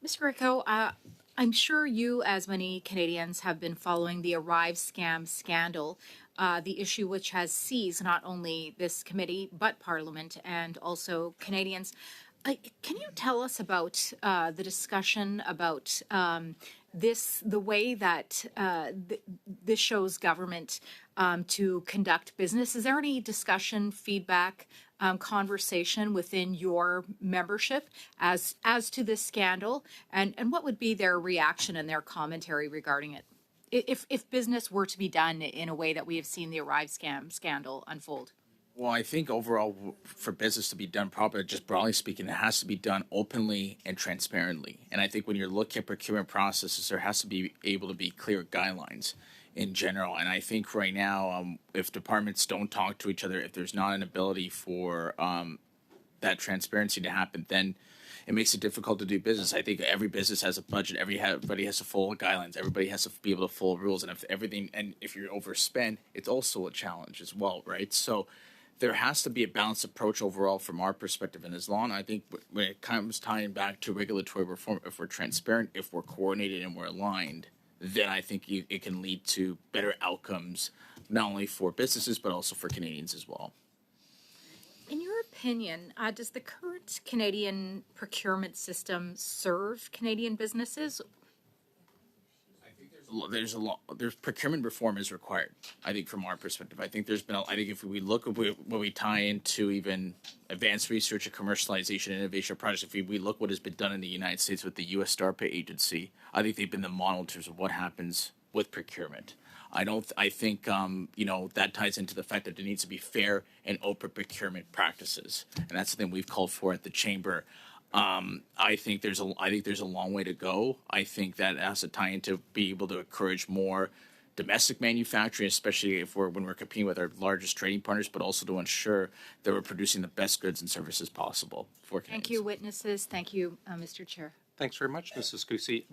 Mr. Rico, I'm sure you, as many Canadians, have been following the Arrive scam scandal, the issue which has seized not only this committee but Parliament and also Canadians. Can you tell us about the discussion about the way that this shows government to conduct business? Is there any discussion, feedback, conversation within your membership as to this scandal, and what would be their reaction and their commentary regarding it, if business were to be done in a way that we have seen the Arrive scandal unfold? Well, I think overall, for business to be done properly, just broadly speaking, it has to be done openly and transparently. And I think when you're looking at procurement processes, there has to be able to be clear guidelines in general. And I think right now, if departments don't talk to each other, if there's not an ability for that transparency to happen, then it makes it difficult to do business. I think every business has a budget. Everybody has to follow guidelines. Everybody has to be able to follow rules. And if you're overspent, it's also a challenge as well, right? So there has to be a balanced approach overall from our perspective. And as long, I think when it comes tying back to regulatory reform, if we're transparent, if we're coordinated and we're aligned, then I think it can lead to better outcomes, not only for businesses, but also for Canadians as well. In your opinion, does the current Canadian procurement system serve Canadian businesses? There's procurement reform is required. I think from our perspective, I think I think if we look at what we tie into even advanced research and commercialization and innovation projects, if we look what has been done in the United States with the U.S. DARPA agency, I think they've been the model in terms of what happens with procurement. I think that ties into the fact that there needs to be fair and open procurement practices, and that's something we've called for at the chamber. I think there's a long way to go. I think that has to tie into be able to encourage more domestic manufacturing, especially when we're competing with our largest trading partners, but also to ensure that we're producing the best goods and services possible for Canadians. Thank you, witnesses. Thank you, Mr. Chair. Thanks very much, Mrs. Cusi.